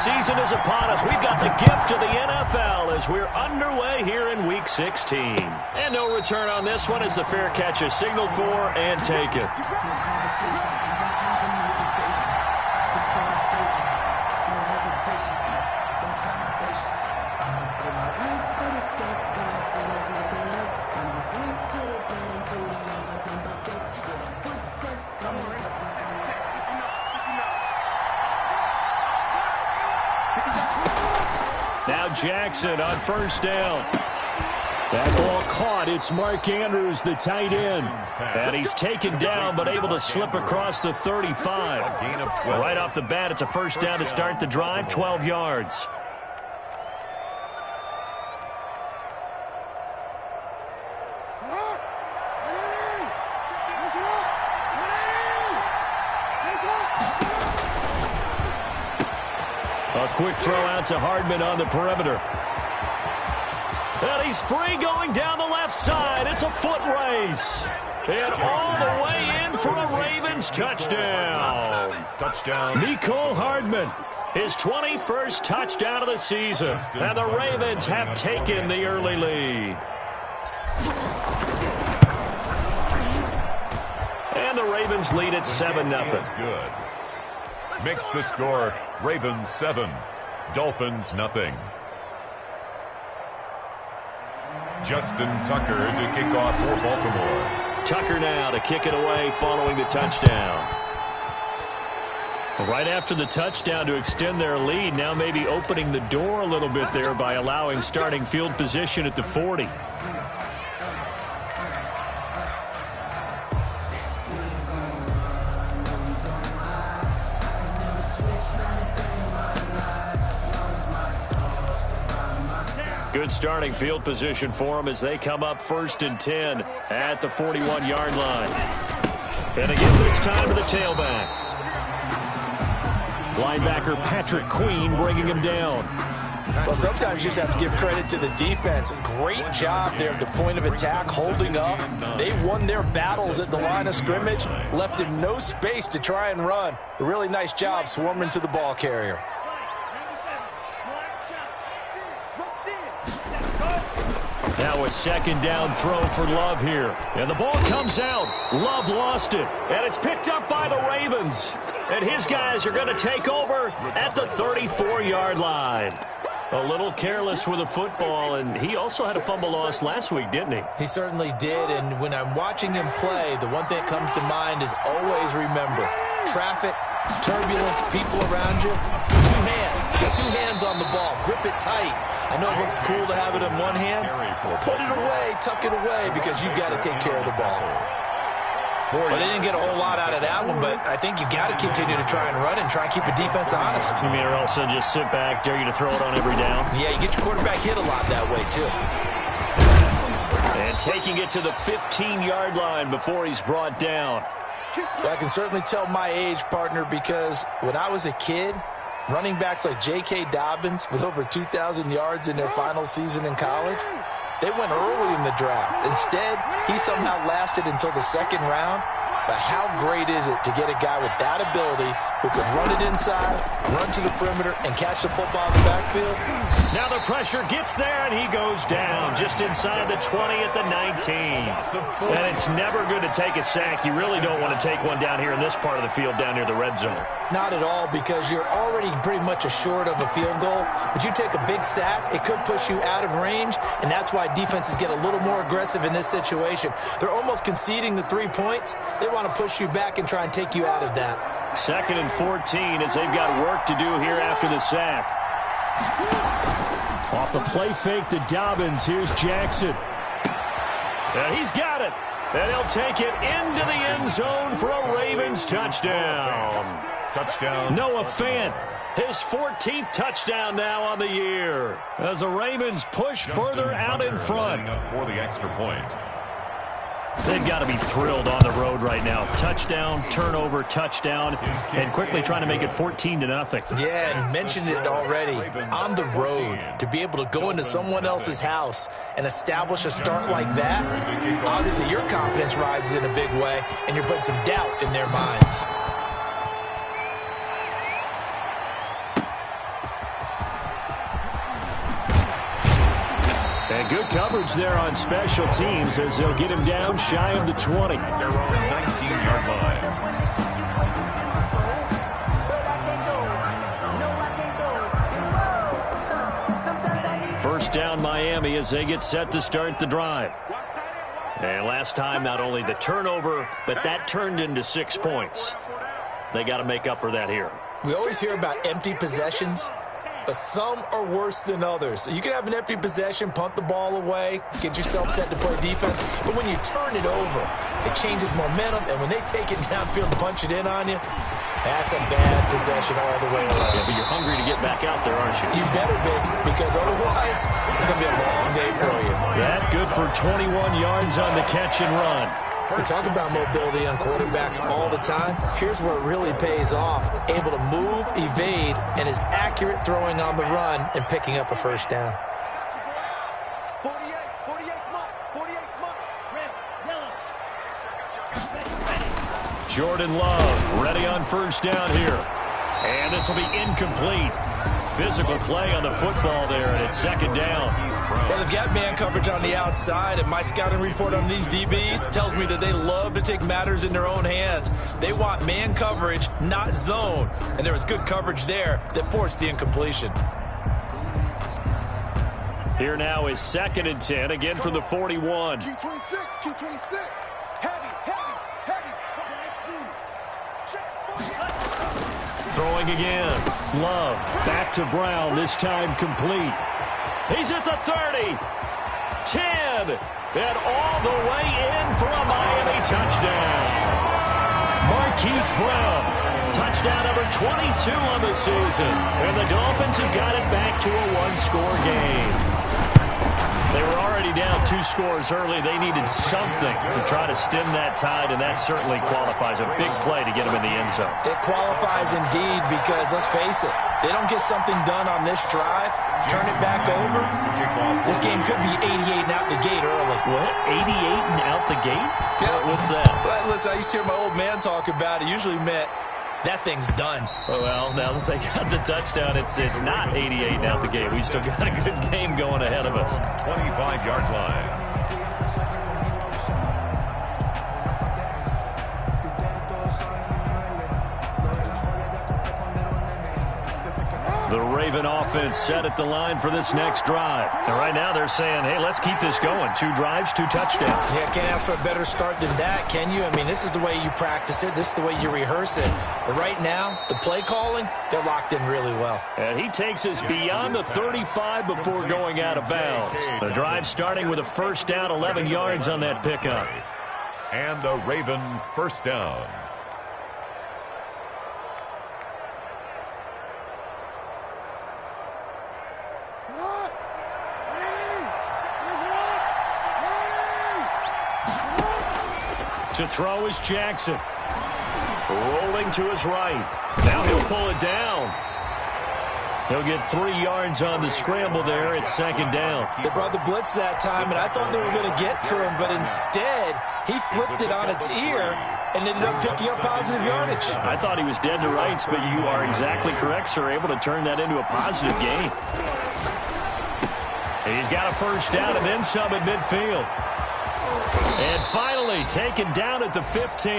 season is upon us. We've got the gift of the NFL as we're underway here in Week 16. And no return on this one as the fair catch is signaled for and taken. Now Jackson on first down. That ball caught. It's Mark Andrews, the tight end. And he's taken down but able to slip across the 35. Right off the bat, it's a first down to start the drive, 12 yards. A quick throw out to Hardman on the perimeter. And he's free going down the left side. It's a foot race. And all the way in for a Ravens touchdown. Mecole Hardman, his 21st touchdown of the season. And the Ravens have taken the early lead. And the Ravens lead at 7-0. Good. Makes the score Ravens 7, Dolphins nothing. Justin Tucker to kick off for Baltimore. Tucker now to kick it away following the touchdown. Right after the touchdown to extend their lead, now maybe opening the door a little bit there by allowing starting field position at the 40. Good starting field position for them as they come up 1st and 10 at the 41-yard line. And again this time to the tailback. Linebacker Patrick Queen bringing him down. Well, sometimes you just have to give credit to the defense. Great job there at the point of attack, holding up. They won their battles at the line of scrimmage, left him no space to try and run. A really nice job swarming to the ball carrier. Now a second down throw for Love here. And the ball comes out. Love lost it. And it's picked up by the Ravens. And his guys are going to take over at the 34-yard line. A little careless with the football, and he also had a fumble loss last week, didn't he? He certainly did, and when I'm watching him play, the one thing that comes to mind is always remember, traffic, turbulence, people around you, two hands on the ball, grip it tight. I know it looks cool to have it in one hand. Put it away, tuck it away, because you've got to take care of the ball. Well, they didn't get a whole lot out of that one, but I think you got to continue to try and run and try and keep a defense honest. You mean, or also just sit back, dare you to throw it on every down? Yeah, you get your quarterback hit a lot that way, too. And taking it to the 15-yard line before he's brought down. Well, I can certainly tell my age, partner, because when I was a kid, running backs like J.K. Dobbins with over 2,000 yards in their final season in college, they went early in the draft. Instead, he somehow lasted until the second round. But how great is it to get a guy with that ability who can run it inside, run to the perimeter, and catch the football in the backfield? Now the pressure gets there, and he goes down just inside the 20 at the 19. And it's never good to take a sack. You really don't want to take one down here in this part of the field down near the red zone. Not at all, because you're already pretty much assured of a field goal. But you take a big sack, it could push you out of range, and that's why defenses get a little more aggressive in this situation. They're almost conceding the 3 points. They want to push you back and try and take you out of that. 2nd and 14 as they've got work to do here after the sack. Off the play fake to Dobbins. Here's Jackson. And he's got it. And he'll take it into the end zone for a Ravens touchdown. Noah Fant, his 14th touchdown now on the year, as the Ravens push further out in front. For the extra point. They've got to be thrilled on the road right now. Touchdown, turnover, touchdown, and quickly trying to make it 14-0. Yeah, and mentioned it already. On the road, to be able to go into someone else's house and establish a start like that, obviously your confidence rises in a big way, and you're putting some doubt in their minds. Good coverage there on special teams as they'll get him down shy of the 20. Their own 19-yard line. First down Miami as they get set to start the drive. And last time, not only the turnover, but that turned into 6 points. They got to make up for that here. We always hear about empty possessions, but some are worse than others. You can have an empty possession, punt the ball away, get yourself set to play defense, but when you turn it over, it changes momentum, and when they take it downfield and punch it in on you, that's a bad possession all the way around. Yeah, but you're hungry to get back out there, aren't you? You better be, because otherwise, it's going to be a long day for you. That good for 21 yards on the catch and run. We talk about mobility on quarterbacks all the time. Here's where it really pays off. Able to move, evade, and is accurate throwing on the run and picking up a first down. Jordan Love ready on first down here. And this will be incomplete. Physical play on the football there, and it's second down. Well, they've got man coverage on the outside, and my scouting report on these DBs tells me that they love to take matters in their own hands. They want man coverage, not zone. And there was good coverage there that forced the incompletion. Here now is 2nd and 10, again from the 41. Q26. Heavy. Throwing again. Love back to Brown, this time complete. He's at the 30. 10. And all the way in for a Miami touchdown. Marquise Brown. Touchdown number 22 on the season. And the Dolphins have got it back to a one-score game. They were already down 2 scores early. They needed something to try to stem that tide, and that certainly qualifies. A big play to get them in the end zone. It qualifies indeed because, let's face it, they don't get something done on this drive, turn it back over, this game could be 88 and out the gate early. What? 88 and out the gate? Yeah. What's that? Well, listen, I used to hear my old man talk about it. Usually meant that thing's done. Well, now that they got the touchdown, it's not 88 and out the gate. We still got a good game going ahead of us. 25-yard line. The Raven offense set at the line for this next drive. And right now they're saying, hey, let's keep this going. 2 drives, 2 touchdowns. Yeah, can't ask for a better start than that, can you? I mean, this is the way you practice it. This is the way you rehearse it. But right now, the play calling, they're locked in really well. And he takes us beyond the 35 before going out of bounds. The drive starting with a first down, 11 yards on that pickup. And a Raven first down. To throw is Jackson. Rolling to his right. Now he'll pull it down. He'll get 3 yards on the scramble there. It's second down. They brought the blitz that time, and I thought they were going to get to him, but instead, he flipped it on its ear and ended up picking up positive yardage. I thought he was dead to rights, but you are exactly correct, sir. Able to turn that into a positive gain. And he's got a first down and then some at midfield. And finally taken down at the 15.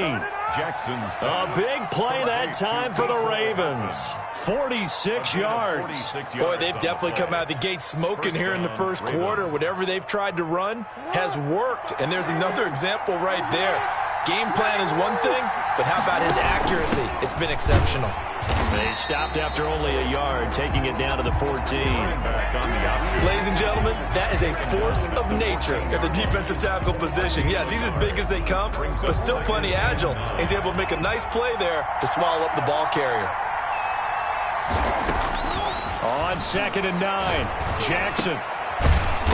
Jackson's a big play that time for the Ravens. 46 yards. Boy, they've definitely come out of the gate smoking here in the first quarter. Whatever they've tried to run has worked. And there's another example right there. Game plan is one thing, but how about his accuracy? It's been exceptional. They stopped after only a yard, taking it down to the 14. Ladies and gentlemen, that is a force of nature at the defensive tackle position. Yes, he's as big as they come, but still plenty agile. He's able to make a nice play there to swallow up the ball carrier. On 2nd and 9, Jackson.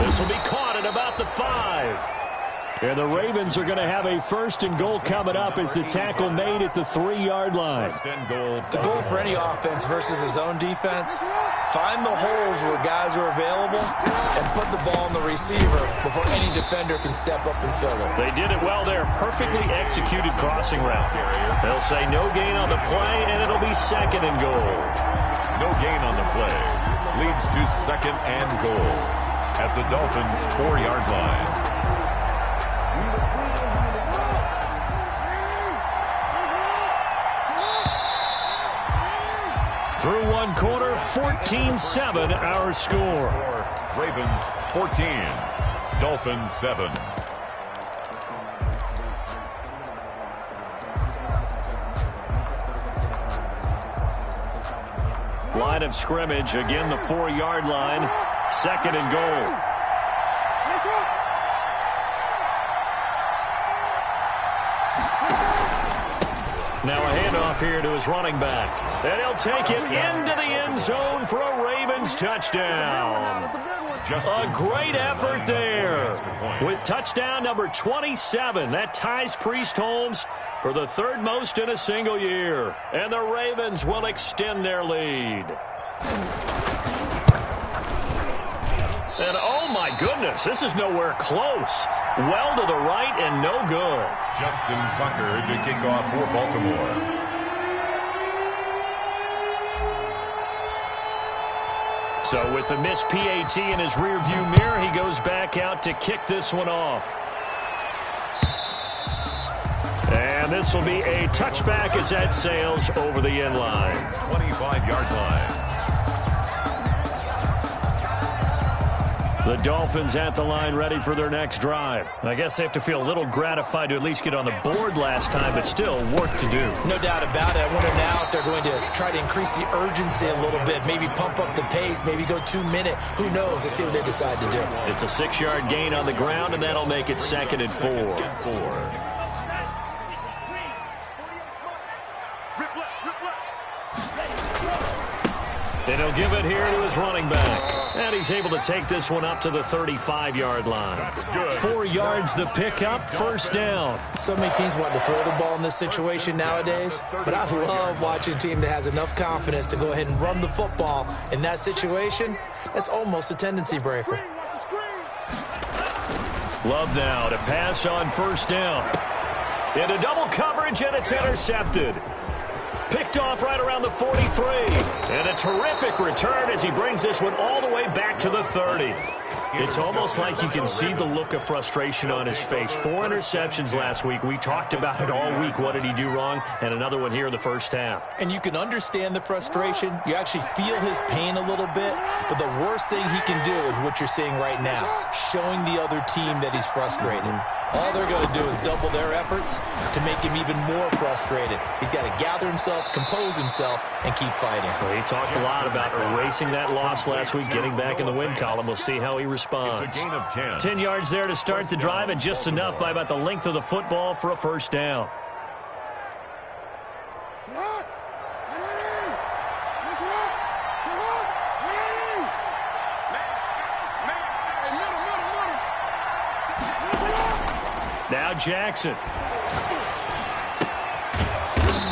This will be caught at about the 5. And the Ravens are going to have a 1st and goal coming up as the tackle made at the 3-yard line. The goal for any offense versus his own defense, find the holes where guys are available and put the ball on the receiver before any defender can step up and fill it. They did it well there. Perfectly executed crossing route. They'll say no gain on the play, and it'll be 2nd and goal. No gain on the play. Leads to 2nd and goal. at the Dolphins' 4-yard line. Through one quarter, 14-7 our score. Ravens 14, Dolphins 7. Line of scrimmage, again the 4-yard line, 2nd and goal. Now a handoff here to his running back. And he'll take it into the end zone for a Ravens touchdown. A great effort there. With touchdown number 27, that ties Priest Holmes for the 3rd most in a single year. And the Ravens will extend their lead. And oh my goodness, this is nowhere close. Well to the right and no good. Justin Tucker to kick off for Baltimore. So with the missed PAT in his rearview mirror, he goes back out to kick this one off. And this will be a touchback as that sails over the end line. 25-yard line. The Dolphins at the line ready for their next drive. I guess they have to feel a little gratified to at least get on the board last time, but still work to do. No doubt about it. I wonder now if they're going to try to increase the urgency a little bit, maybe pump up the pace, maybe go 2-minute. Who knows? Let's see what they decide to do. It's a 6-yard gain on the ground, and that'll make it 2nd and 4. And he'll give it here to his running back. And he's able to take this one up to the 35-yard line. 4 yards the pickup, 1st down. So many teams want to throw the ball in this situation nowadays, but I love watching a team that has enough confidence to go ahead and run the football. In that situation, that's almost a tendency breaker. Love now to pass on 1st down. Into double coverage, and it's intercepted. Picked off right around the 43. And a terrific return as he brings this one all the way back to the 30. It's almost like you can see the look of frustration on his face. 4 interceptions last week. We talked about it all week. What did he do wrong? And another one here in the 1st half. And you can understand the frustration. You actually feel his pain a little bit. But the worst thing he can do is what you're seeing right now, showing the other team that he's frustrated. All they're going to do is double their efforts to make him even more frustrated. He's got to gather himself, compose himself, and keep fighting. Well, he talked a lot about erasing that loss last week, getting back in the win column. We'll see how he responds. It's a gain of 10. 10 yards there to start the drive, and just enough by about the length of the football for a 1st down. Now Jackson.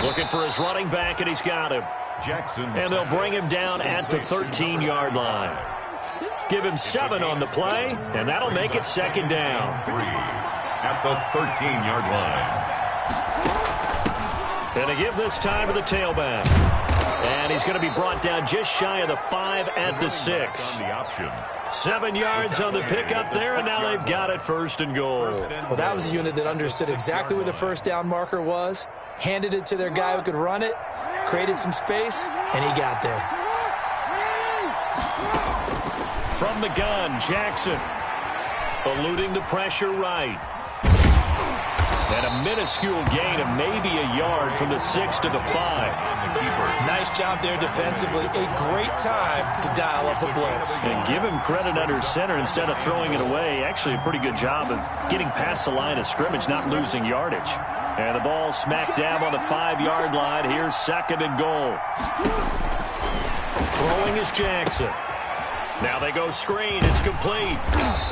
Looking for his running back, and he's got him. Jackson. And they'll bring him down at the 13-yard line. Give him 7 on the play, and that'll make it 2nd down. 3 at the 13-yard line. And to give this time to the tailback. And he's going to be brought down just shy of the 5 at the 6. On the option. 7 yards on the pickup there, and now they've got it 1st and goal. Well, that was a unit that understood exactly where the 1st down marker was, handed it to their guy who could run it, created some space, and he got there. From the gun, Jackson. Eluding the pressure right. And a minuscule gain of maybe a yard from the 6 to the 5. Nice job there defensively. A great time to dial up a blitz. And give him credit under center instead of throwing it away. Actually a pretty good job of getting past the line of scrimmage, not losing yardage. And the ball smack dab on the 5-yard line. Here's 2nd and goal. Throwing is Jackson. Now they go screen. It's complete.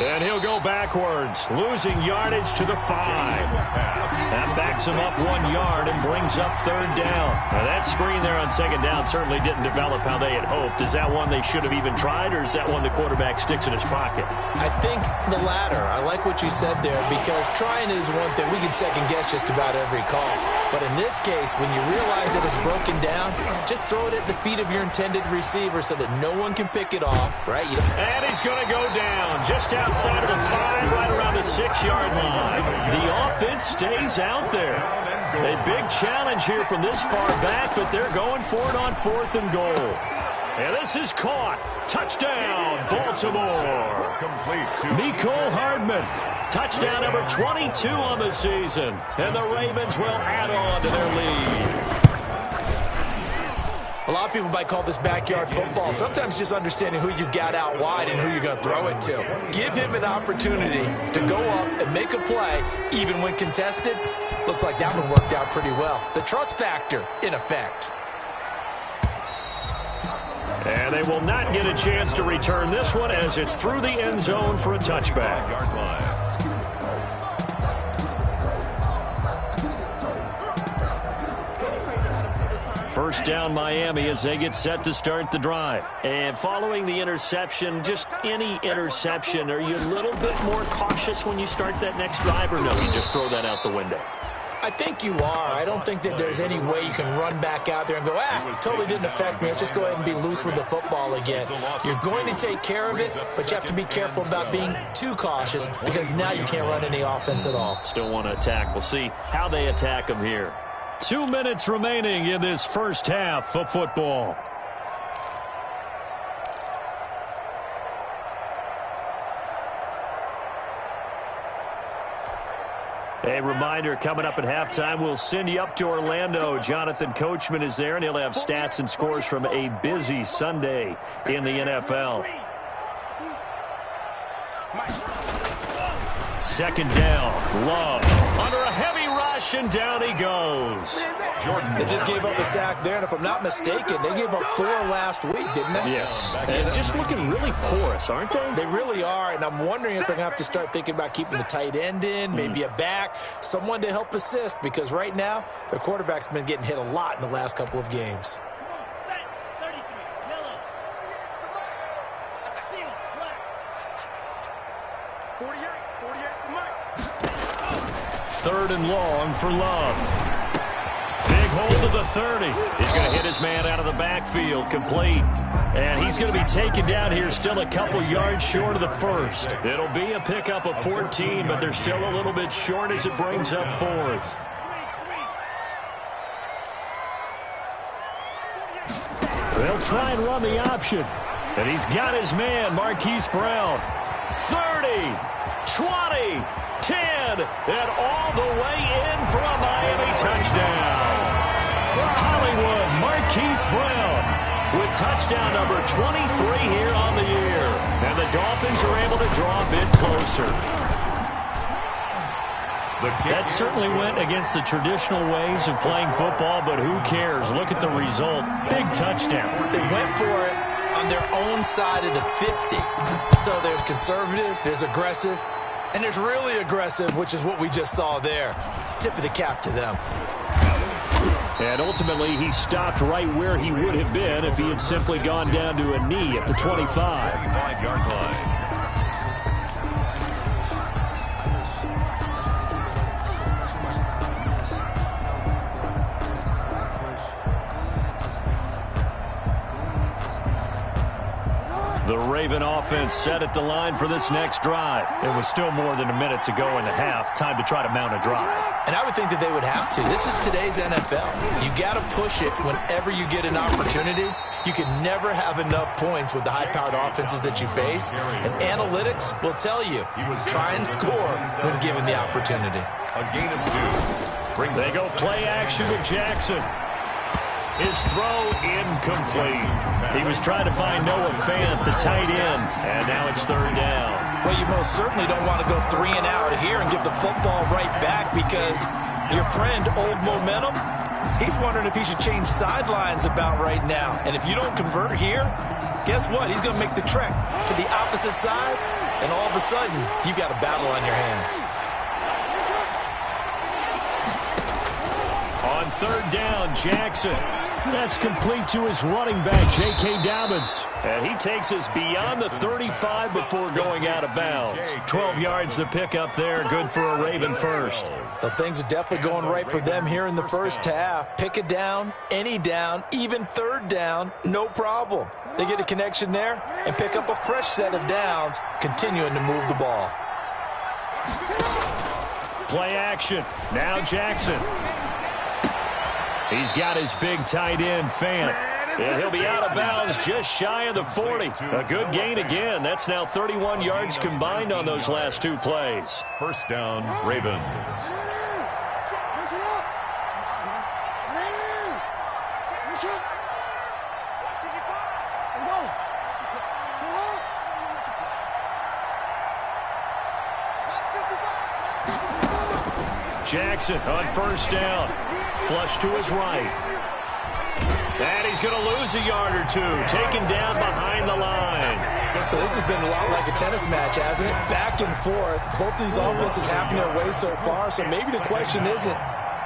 And he'll go backwards, losing yardage to the 5. And back backs him up 1 yard and brings up third down. Now, that screen there on second down certainly didn't develop how they had hoped. Is that one they should have even tried, or is that one the quarterback sticks in his pocket? I think the latter. I like what you said there, because trying is one thing. We can second-guess just about every call. But in this case, when you realize that it's broken down, just throw it at the feet of your intended receiver so that no one can pick it off, right? And he's going to go down just outside of the 5, right around the 6-yard line. The offense stays out there. A big challenge here from this far back, but they're going for it on 4th and goal. And this is caught. Touchdown, Baltimore. Mecole Hardman. Touchdown number 22 on the season. And the Ravens will add on to their lead. A lot of people might call this backyard football. Sometimes just understanding who you've got out wide and who you're going to throw it to. Give him an opportunity to go up and make a play, even when contested. Looks like that one worked out pretty well. The trust factor, in effect. And they will not get a chance to return this one as it's through the end zone for a touchback. First down, Miami, as they get set to start the drive. And following the interception, just any interception, are you a little bit more cautious when you start that next drive, or no, you just throw that out the window? I think you are. I don't think that there's any way you can run back out there and go, totally didn't affect me. Let's just go ahead and be loose with the football again. You're going to take care of it, but you have to be careful about being too cautious, because now you can't run any offense at all. Still want to attack. We'll see how they attack them here. 2 minutes remaining in this first half of football. A reminder, coming up at halftime, we'll send you up to Orlando. Jonathan Coachman is there, and he'll have stats and scores from a busy Sunday in the NFL. Second down, Love under a heavy rush, and down he goes. They just gave up a sack there, and if I'm not mistaken, they gave up 4 last week, didn't they? Yes, and just looking really porous, aren't they? They really are, and I'm wondering if they're going to have to start thinking about keeping the tight end in, maybe a back, someone to help assist, because right now, their quarterback's been getting hit a lot in the last couple of games. Third and long for Love. Big hold to the 30. He's going to hit his man out of the backfield, complete. And he's going to be taken down here, still a couple yards short of the first. It'll be a pickup of 14, but they're still a little bit short as it brings up 4th. They'll try and run the option. And he's got his man, Marquise Brown. 30, 20, 10, and all the way in for a Miami touchdown. Hollywood Marquise Brown with touchdown number 23 here on the year. And the Dolphins are able to draw a bit closer. That certainly went against the traditional ways of playing football, but who cares? Look at the result. Big touchdown. They went for it on their own side of the 50. So there's conservative, there's aggressive, and there's really aggressive, which is what we just saw there. Tip of the cap to them. And ultimately, he stopped right where he would have been if he had simply gone down to a knee at the 25. 5-yard line. The Raven offense set at the line for this next drive. It was still more than a minute to go in the half. Time to try to mount a drive. And I would think that they would have to. This is today's NFL. You got to push it whenever you get an opportunity. You can never have enough points with the high-powered offenses that you face. And analytics will tell you, try and score when given the opportunity. A gain of 2. They go play action with Jackson. His throw incomplete. He was trying to find Noah Fant, the tight end, and now it's third down. Well, you most certainly don't want to go 3 and out here and give the football right back, because your friend, Old Momentum, he's wondering if he should change sidelines about right now. And if you don't convert here, guess what? He's going to make the trek to the opposite side, and all of a sudden, you've got a battle on your hands. third down, Jackson. That's complete to his running back, J.K. Dobbins. And he takes us beyond the 35 before going out of bounds. 12 yards to pick up there. Good for a Raven first. Well, things are definitely going right for them here in the first half. Pick a down, any down, even third down, no problem. They get a connection there and pick up a fresh set of downs, continuing to move the ball. Play action. Now Jackson. He's got his big tight end, Fant. And he'll be out of bounds just shy of the 40. A good gain again. That's now 31 yards combined on those last two plays. First down, Ravens. Jackson on first down. Flush to his right. And he's going to lose a yard or two. Taken down behind the line. So this has been a lot like a tennis match, hasn't it? Back and forth. Both of these offenses having their way so far. So maybe the question isn't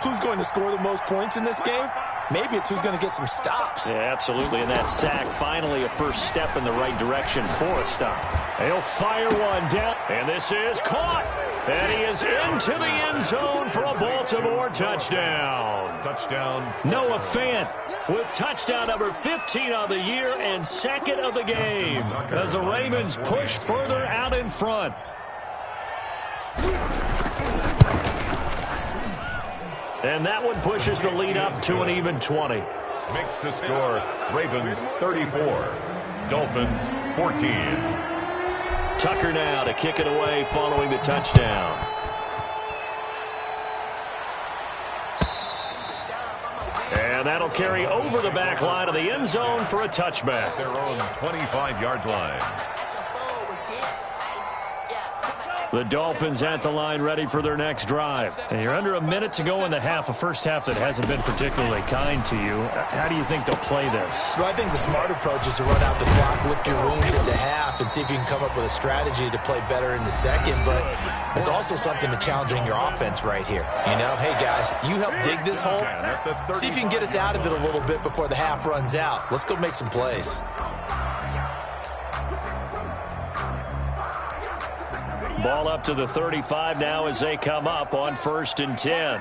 who's going to score the most points in this game. Maybe it's who's going to get some stops. Yeah, absolutely. And that sack, finally a first step in the right direction for a stop. He'll fire one down. And this is caught. And he is into the end zone for a Baltimore touchdown. Touchdown. Noah Fant with touchdown number 15 on the year and second of the game as the Ravens push further out in front. And that one pushes the lead up to an even 20. Makes the score Ravens 34, Dolphins 14. Tucker now to kick it away following the touchdown. And that'll carry over the back line of the end zone for a touchback. Their own 25-yard line. The Dolphins at the line ready for their next drive. And you're under a minute to go in the half, a first half that hasn't been particularly kind to you. How do you think they'll play this? Well, I think the smart approach is to run out the clock, lick your wounds at the half, and see if you can come up with a strategy to play better in the second. But there's also something to challenging your offense right here. You know, hey, guys, you help dig this hole. See if you can get us out of it a little bit before the half runs out. Let's go make some plays. Ball up to the 35 now as they come up on 1st and 10.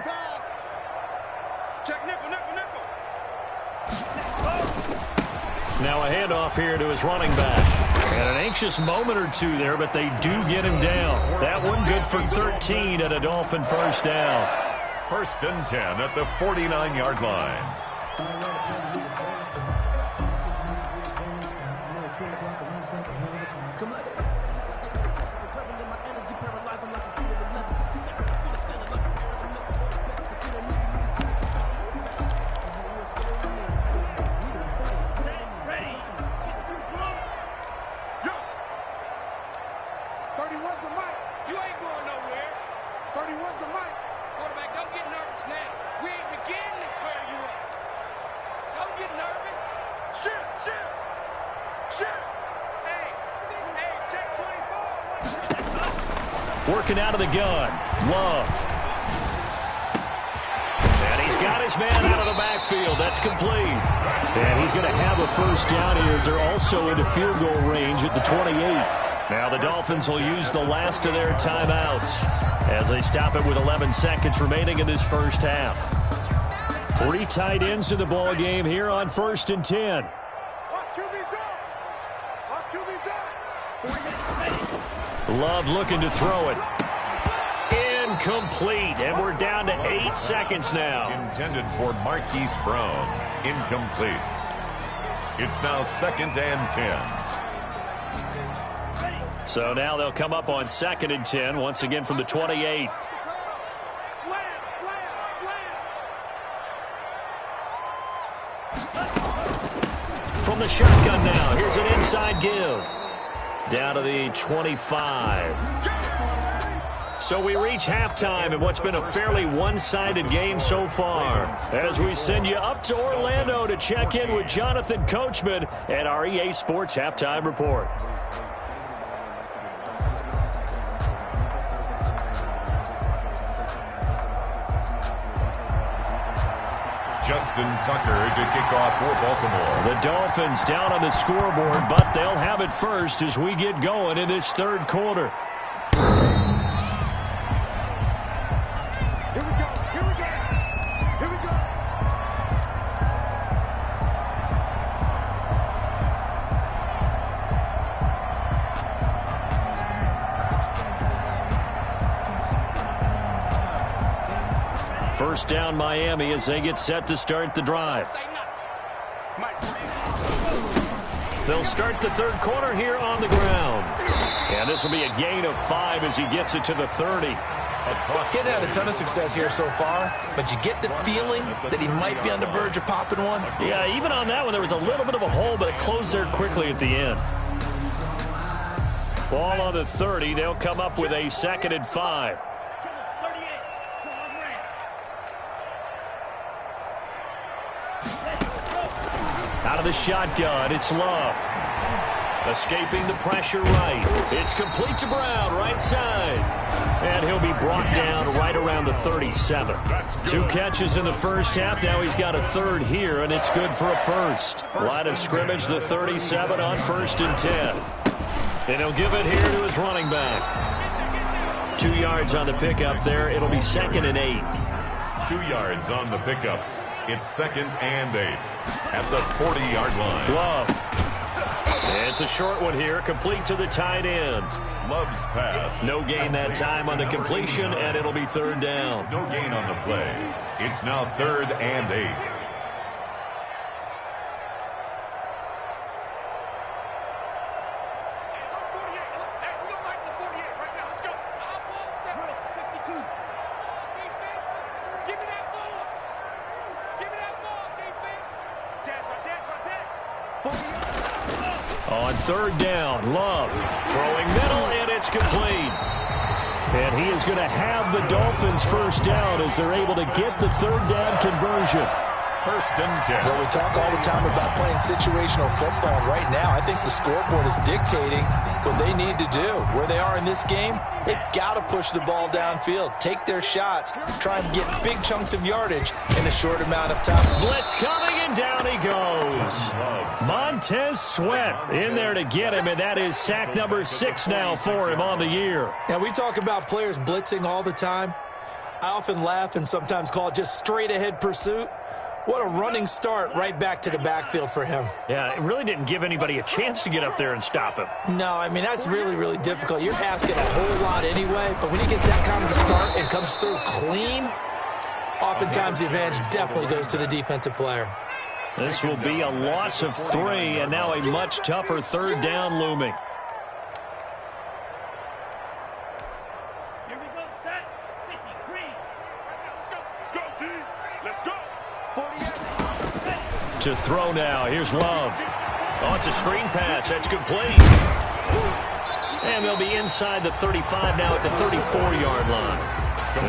Now a handoff here to his running back. And an anxious moment or two there, but they do get him down. That one good for 13 and a Dolphin first down. 1st and 10 at the 49-yard line. Working out of the gun. Love. And he's got his man out of the backfield. That's complete. And he's going to have a first down here as they're also into field goal range at the 28. Now the Dolphins will use the last of their timeouts as they stop it with 11 seconds remaining in this first half. 3 tight ends in the ball game here on 1st and 10. Love looking to throw it. Incomplete. And we're down to 8 seconds now. Intended for Marquise Brown. Incomplete. It's now 2nd and 10. So now they'll come up on 2nd and 10 once again from the 28. From the shotgun now. Here's an inside give. Down to the 25. So we reach halftime in what's been a fairly one-sided game so far. As we send you up to Orlando to check in with Jonathan Coachman at our EA Sports Halftime Report. Justin Tucker to kick off for Baltimore. The Dolphins down on the scoreboard, but they'll have it first as we get going in this third quarter. Here we go. Here we go. Here we go. First down Miami as they get set to start the drive. They'll start the third quarter here on the ground. And this will be a gain of 5 as he gets it to the 30. He's had a ton of success here so far, but you get the feeling that he might be on the verge of popping one. Yeah, even on that one, there was a little bit of a hole, but it closed there quickly at the end. Ball on the 30. They'll come up with a 2nd and 5. Out of the shotgun, it's Love. Escaping the pressure right. It's complete to Brown, right side. And he'll be brought down right around the 37. 2 catches in the first half. Now he's got a 3rd here, and it's good for a 1st. Line of scrimmage, the 37 on 1st and 10. And he'll give it here to his running back. 2 yards on the pickup there. It'll be 2nd and 8. 2 yards on the pickup. It's 2nd and 8 at the 40-yard line. Love. It's a short one here, complete to the tight end. Love's pass. No gain that time on the completion, and it'll be 3rd down. No gain on the play. It's now 3rd and 8. On 3rd down, Love throwing middle, and it's complete. And he is going to have the Dolphins 1st down as they're able to get the 3rd down conversion. 1st and 10. Well, we talk all the time about playing situational football. Right now, I think the scoreboard is dictating what they need to do. Where they are in this game, they've got to push the ball downfield, take their shots, try and get big chunks of yardage in a short amount of time. Blitz coming, and down he goes. Montez Sweat in there to get him, and that is sack number 6 now for him on the year. Now, we talk about players blitzing all the time. I often laugh and sometimes call it just straight-ahead pursuit. What a running start right back to the backfield for him. Yeah, it really didn't give anybody a chance to get up there and stop him. No, I mean, that's really, really difficult. You're asking a whole lot anyway, but when he gets that kind of a start and comes through clean, oftentimes the advantage definitely goes to the defensive player. This will be a loss of 3, and now a much tougher 3rd down looming. Here we go, set. 50, green. Let's go, D. Let's go. 48. To throw now, here's Love. Oh, it's a screen pass. That's complete. And they'll be inside the 35 now at the 34-yard line.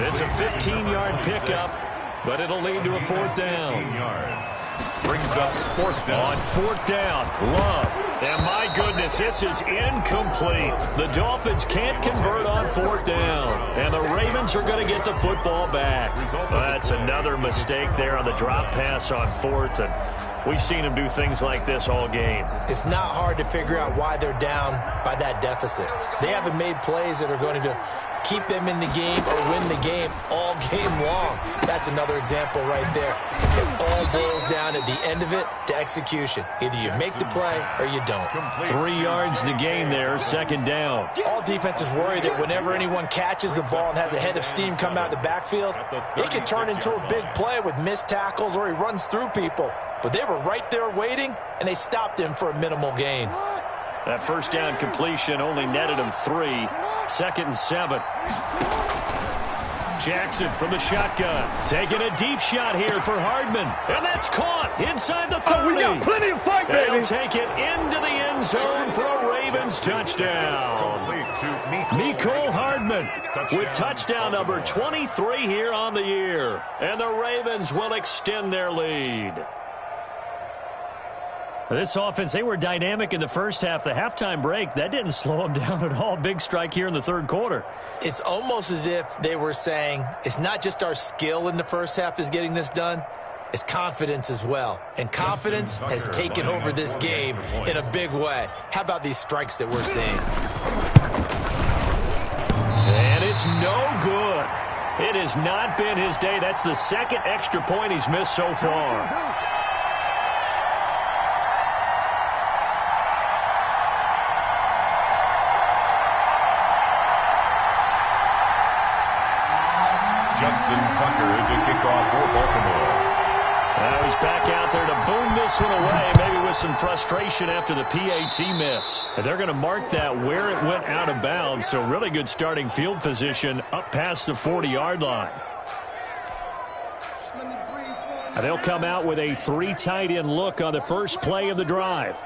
It's a 15-yard pickup, but it'll lead to a 4th down. 15 yards. Brings up 4th down. On 4th down, Love. And my goodness, this is incomplete. The Dolphins can't convert on 4th down. And the Ravens are going to get the football back. That's another mistake there on the drop pass on 4th. And we've seen them do things like this all game. It's not hard to figure out why they're down by that deficit. They haven't made plays that are going to keep them in the game or win the game all game long. That's another example right there. It all boils down at the end of it to execution. Either you make the play or you don't. 3 yards the gain there, 2nd down. All defenses worry that whenever anyone catches the ball and has a head of steam come out of the backfield, it can turn into a big play with missed tackles or he runs through people. But they were right there waiting, and they stopped him for a minimal gain. That 1st down completion only netted him 3. 2nd and 7. Jackson from the shotgun. Taking a deep shot here for Hardman. And that's caught inside the 30. We got plenty of fight, baby. They'll take it into the end zone for a Ravens touchdown. Mecole Hardman with touchdown number 23 here on the year. And the Ravens will extend their lead. This offense, they were dynamic in the first half. The halftime break, that didn't slow them down at all. Big strike here in the 3rd quarter. It's almost as if they were saying, it's not just our skill in the first half that's getting this done. is confidence as well. And confidence has taken over this game in a big way. How about these strikes that we're seeing? And it's no good. It has not been his day. That's the second extra point he's missed so far. Justin Tucker to kick off for Baltimore. Now he's back out there to boom this one away, maybe with some frustration after the PAT miss. And they're going to mark that where it went out of bounds, so really good starting field position up past the 40-yard line. And they'll come out with a 3 tight end look on the first play of the drive.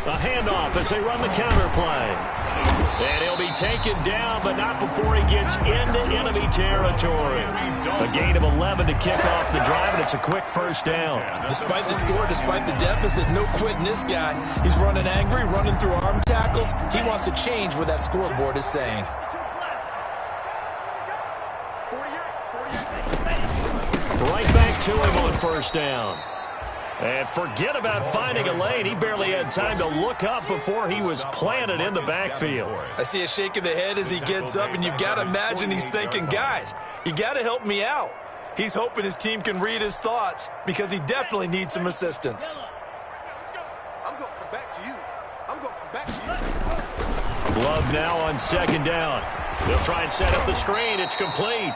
A handoff as they run the counter play. And he'll be taken down, but not before he gets into enemy territory. A gain of 11 to kick off the drive, and it's a quick first down. Despite the score, despite the deficit, no quitting this guy. He's running angry, running through arm tackles. He wants to change what that scoreboard is saying. Right back to him on first down. And forget about finding a lane. He barely had time to look up before he was planted in the backfield. I see a shake of the head as he gets up, and you've got to imagine he's thinking, guys, you got to help me out. He's hoping his team can read his thoughts because he definitely needs some assistance. I'm going to come back to you. I'm going to come back to you. Love now on second down. They'll try and set up the screen. It's complete.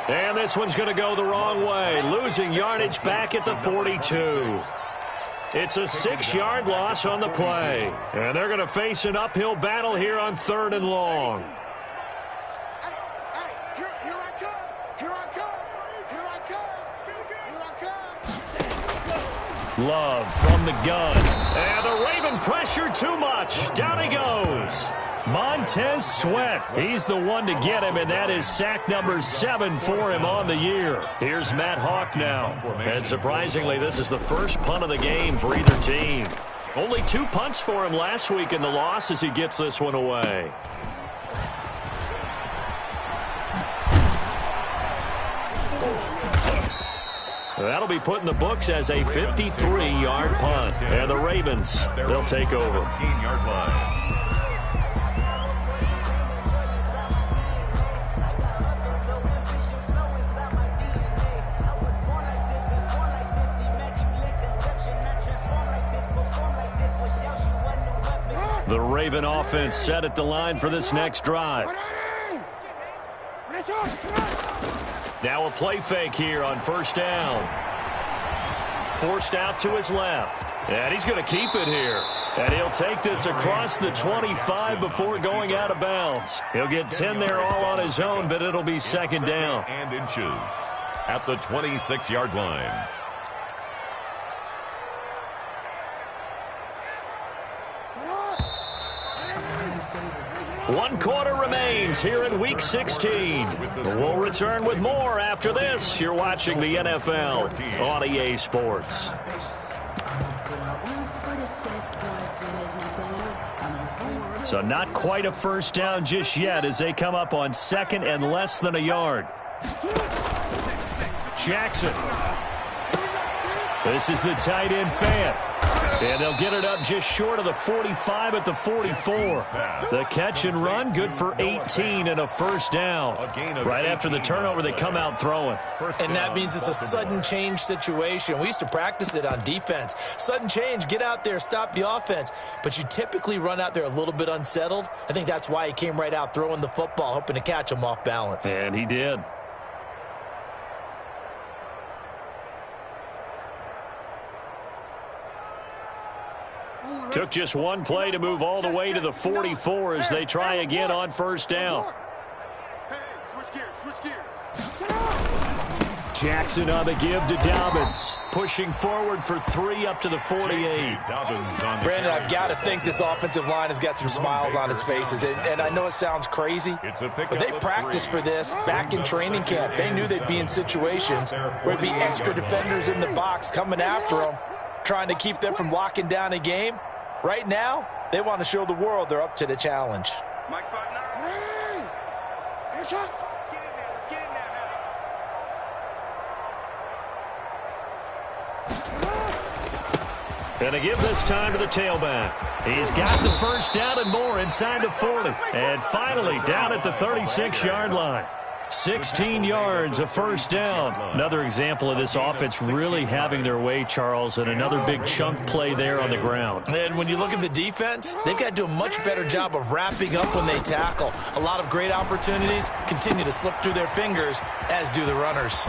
And this one's going to go the wrong way, losing yardage back at the 42. It's a 6-yard loss on the play. And they're going to face an uphill battle here on 3rd and long. Here I come. Here I come. Here I come. Here I come. Love from the gun. And the Raven pressure too much. Down he goes. Montez Sweat, he's the one to get him, and that is sack number 7 for him on the year. Here's Matt Hawk now. And surprisingly, this is the first punt of the game for either team. Only 2 punts for him last week in the loss as he gets this one away. That'll be put in the books as a 53-yard punt. And the Ravens, they'll take over. 17-yard line. The Raven offense set at the line for this next drive. Now a play fake here on first down. Forced out to his left. And he's going to keep it here. And he'll take this across the 25 before going out of bounds. He'll get 10 there all on his own, but it'll be second down. And inches at the 26-yard line. One quarter remains here in Week 16. We'll return with more after this. You're watching the NFL on EA Sports. So not quite a first down just yet as they come up on 2nd and less than a yard. Jackson. This is the tight end fan. And they'll get it up just short of the 45 at the 44. The catch and run, good for 18 and a first down. Right after the turnover, they come out throwing. And that means it's a sudden change situation. We used to practice it on defense. Sudden change, get out there, stop the offense. But you typically run out there a little bit unsettled. I think that's why he came right out throwing the football, hoping to catch him off balance. And he did. Took just one play to move all the way to the 44 as they try again on first down. Hey, switch gears. Jackson on the give to Dobbins. Pushing forward for 3 up to the 48. Brandon, I've got to think this offensive line has got some smiles on its faces. And I know it sounds crazy, but they practiced for this back in training camp. They knew they'd be in situations where there'd be extra defenders in the box coming after them, trying to keep them from locking down a game. Right now, they want to show the world they're up to the challenge. Mike 5-9. Ready. Your shot. Let's get in there now. Going to give this time to the tailback. He's got the first down and more inside the 40. And finally down at the 36-yard line. 16 yards, a first down. Another example of this offense really having their way, Charles, and another big chunk play there on the ground. And when you look at the defense, they've got to do a much better job of wrapping up when they tackle. A lot of great opportunities continue to slip through their fingers, as do the runners.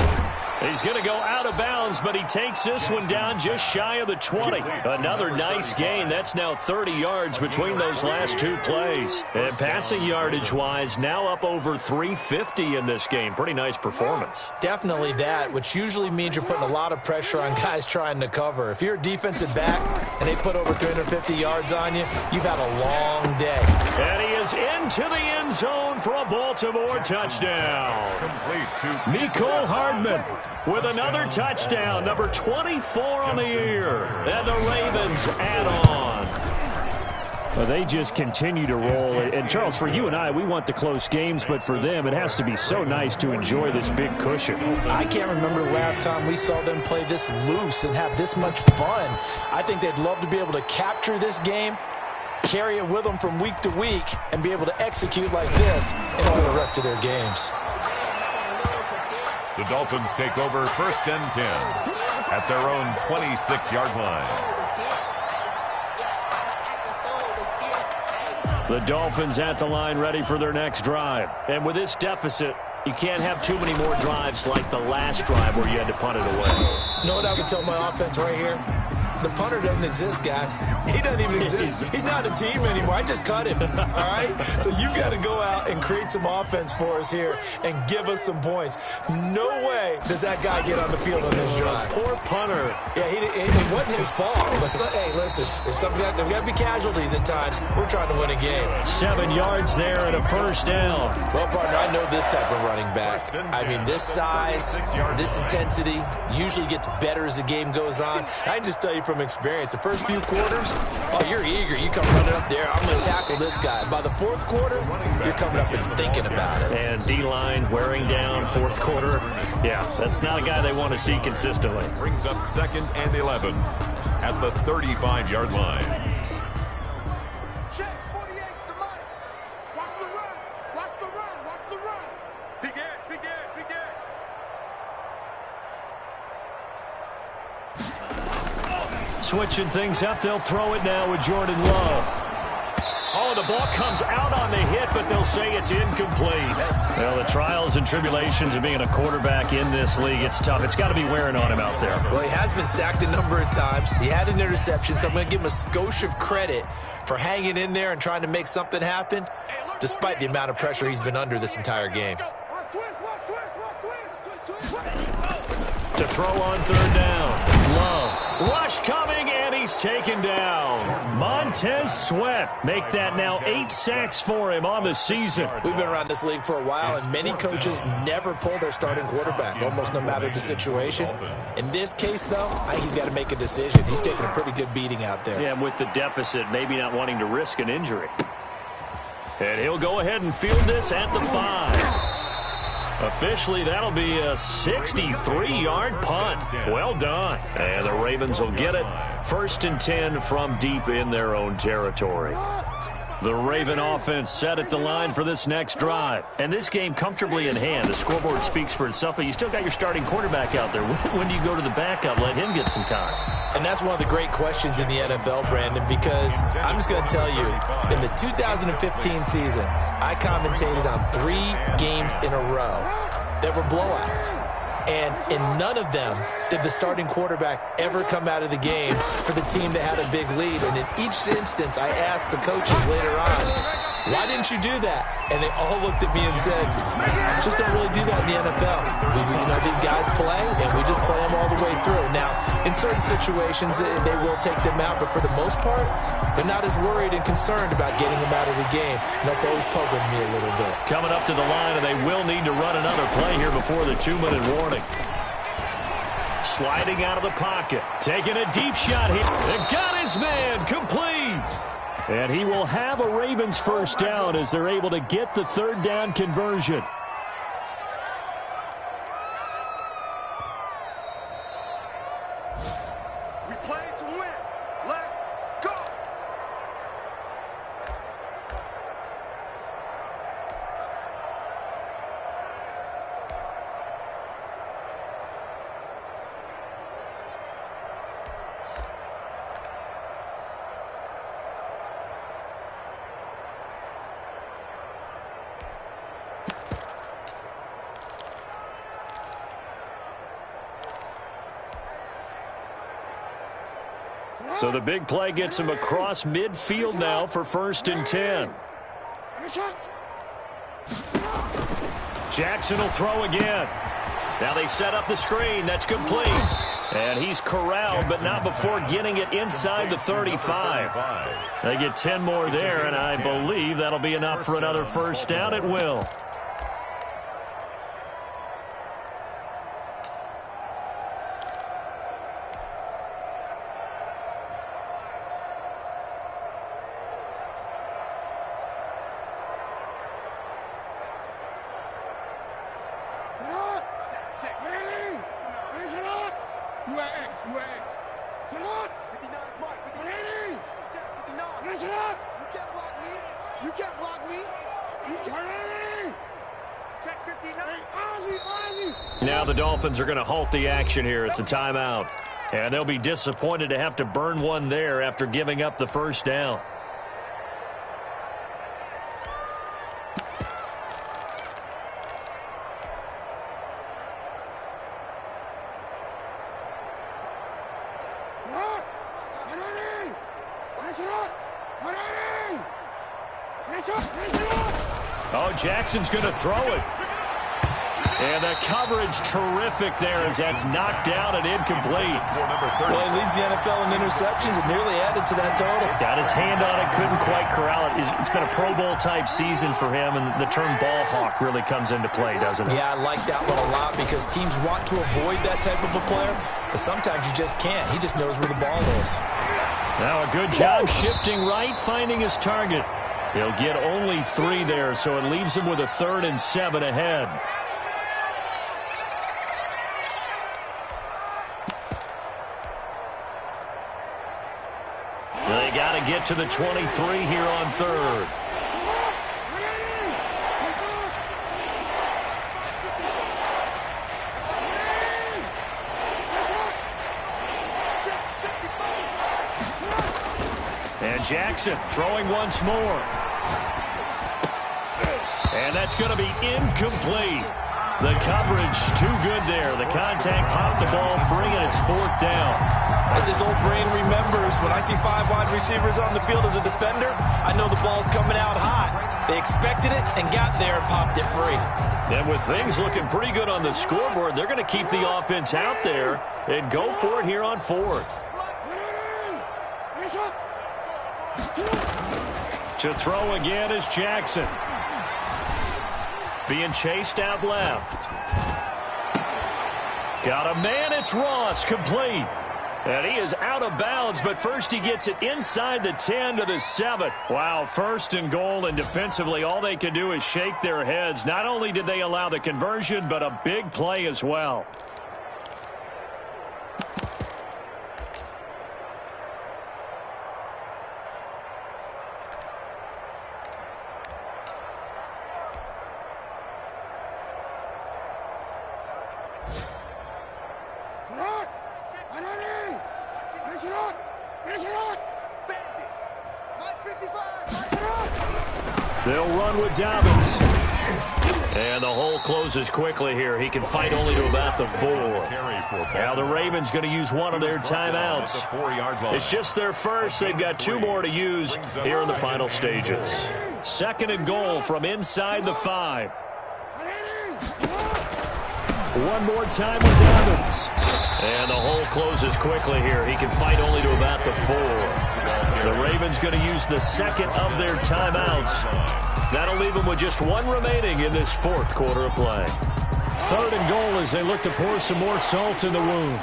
He's going to go out of bounds, but he takes this one down just shy of the 20. Another nice gain. That's now 30 yards between those last two plays. And passing yardage-wise, now up over 350 in this game. Pretty nice performance. Definitely that, which usually means you're putting a lot of pressure on guys trying to cover. If you're a defensive back and they put over 350 yards on you, you've had a long day. And he is into the end zone for a Baltimore touchdown. Mecole Hardman with another touchdown, number 24 on the year. And the Ravens add on. Well, they just continue to roll. And, Charles, for you and I, we want the close games, but for them, it has to be so nice to enjoy this big cushion. I can't remember the last time we saw them play this loose and have this much fun. I think they'd love to be able to capture this game, carry it with them from week to week, and be able to execute like this in all the rest of their games. The Dolphins take over 1st and 10 at their own 26-yard line. The Dolphins at the line ready for their next drive. And with this deficit, you can't have too many more drives like the last drive where you had to punt it away. You know what I would tell my offense right here? The punter doesn't exist, guys. He doesn't even exist. He's not a team anymore. I just cut him, all right? So you've got to go out and create some offense for us here and give us some points. No way does that guy get on the field on this drive. Poor punter. Yeah, it wasn't his fault. But hey, listen, there's something there got to be casualties at times. We're trying to win a game. 7 yards there and a first down. Well, partner, I know this type of running back. I mean, this size, this intensity usually gets better as the game goes on. I can just tell you from experience, the first few quarters, oh, you're eager. You come running up there, I'm going to tackle this guy. By the fourth quarter, you're coming up and thinking about it. And D-line wearing down fourth quarter. Yeah, that's not a guy they want to see consistently. Brings up 2nd and 11 at the 35-yard line. Check 48 to Mike. Watch the run. Watch the run. Watch the run. Big edge. Big edge. Big edge. Switching things up, they'll throw it now with Jordan Love. Oh, the ball comes out on the hit, but they'll say it's incomplete. Well, the trials and tribulations of being a quarterback in this league, it's tough. It's got to be wearing on him out there. Well, he has been sacked a number of times. He had an interception, so I'm going to give him a skosh of credit for hanging in there and trying to make something happen, despite the amount of pressure he's been under this entire game. Watch twist. Watch twist. Watch twist. To throw on 3rd down. Love. Rush coming, and he's taken down. Montez Sweat make that now 8 sacks for him on the season. We've been around this league for a while, and many coaches never pull their starting quarterback, almost no matter the situation. In this case, though, I think he's got to make a decision. He's taking a pretty good beating out there. Yeah, and with the deficit, maybe not wanting to risk an injury. And he'll go ahead and field this at the 5. Officially, that'll be a 63-yard punt. Well done. And the Ravens will get it. 1st and 10 from deep in their own territory. The Raven offense set at the line for this next drive. And this game comfortably in hand. The scoreboard speaks for itself, but you still got your starting quarterback out there. When do you go to the backup? Let him get some time. And that's one of the great questions in the NFL, Brandon, because I'm just going to tell you, in the 2015 season, I commentated on 3 games in a row that were blowouts. And in none of them did the starting quarterback ever come out of the game for the team that had a big lead. And in each instance, I asked the coaches later on, why didn't you do that? And they all looked at me and said, just don't really do that in the NFL. These guys play, and we just play them all the way through. Now, in certain situations, they will take them out, but for the most part, they're not as worried and concerned about getting them out of the game, and that's always puzzled me a little bit. Coming up to the line, and they will need to run another play here before the 2-minute warning. Sliding out of the pocket, taking a deep shot here. They got his man, complete. And he will have a Ravens first down as they're able to get the 3rd down conversion. play to win. Let's go. So the big play gets him across midfield now for 1st and 10. Jackson will throw again. Now they set up the screen. That's complete. And he's corralled, but not before getting it inside the 35. They get 10 more there, and I believe that'll be enough for another first down. It will. Now the Dolphins are going to halt the action here. It's a timeout. And they'll be disappointed to have to burn one there after giving up the first down. Oh, Jackson's going to throw it. And the coverage terrific there as that's knocked down and incomplete. Well, he leads the NFL in interceptions and nearly added to that total. Got his hand on it, couldn't quite corral it. It's been a Pro Bowl type season for him, and the term ball hawk really comes into play, doesn't it? Yeah, I like that one a lot because teams want to avoid that type of a player, but sometimes you just can't. He just knows where the ball is. Now a good job shifting right, finding his target. He'll get only 3 there, so it leaves him with a 3rd and 7 ahead. They got to get to the 23 here on 3rd. And Jackson throwing once more. And that's going to be incomplete. The coverage too good there. The contact popped the ball free, and it's 4th down. As his old brain remembers, when I see 5 wide receivers on the field as a defender, I know the ball's coming out hot. They expected it and got there and popped it free. And with things looking pretty good on the scoreboard, they're going to keep the offense out there and go for it here on 4th. To throw again is Jackson. Being chased out left. Got a man, it's Ross, complete. And he is out of bounds, but first he gets it inside the 10 to the 7. Wow, 1st and goal, and defensively all they can do is shake their heads. Not only did they allow the conversion, but a big play as well. They'll run with Dobbins. And the hole closes quickly here. He can fight only to about the 4. Now the Ravens going to use one of their timeouts. It's just their first. They've got 2 more to use here in the final stages. 2nd and goal from inside the 5. One more time with Dobbins. And the hole closes quickly here. He can fight only to about the 4. The Ravens going to use the 2nd of their timeouts. That'll leave them with just 1 remaining in this 4th quarter of play. 3rd and goal as they look to pour some more salt in the wound.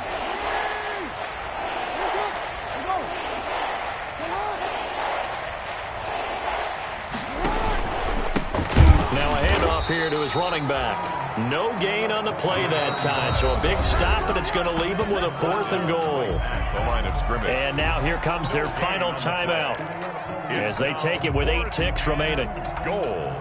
Now a handoff here to his running back. No gain on the play that time, so a big stop, and it's going to leave them with a 4th and goal. The line of scrimmage. And now here comes their final timeout as they take it with 8 ticks remaining. Goal.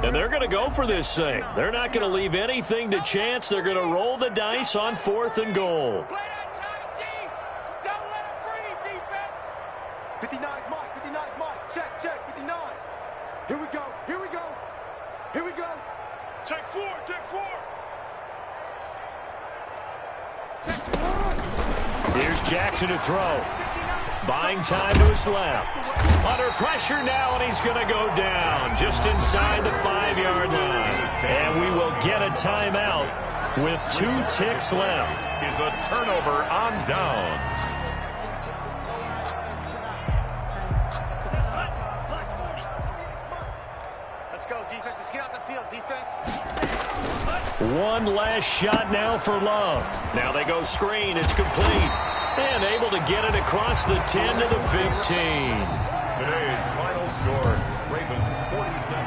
And they're going to go for this thing. They're not going to leave anything to chance. They're going to roll the dice on 4th and goal. Play that time, D. Don't let him breathe, defense. 59's Mike, 59's Mike. Check, 59. Here we go, here we go, here we go. Take 4, take 4. Take 1. Here's Jackson to throw. Buying time to his left. Under pressure now, and he's going to go down just inside the 5-yard line. And we will get a timeout with 2 ticks left. Is a turnover on downs. Let's go, defense. Let's get out the field, defense. One last shot now for Love. Now they go screen. It's complete. And able to get it across the 10 to the 15. Today's final score, Ravens 47,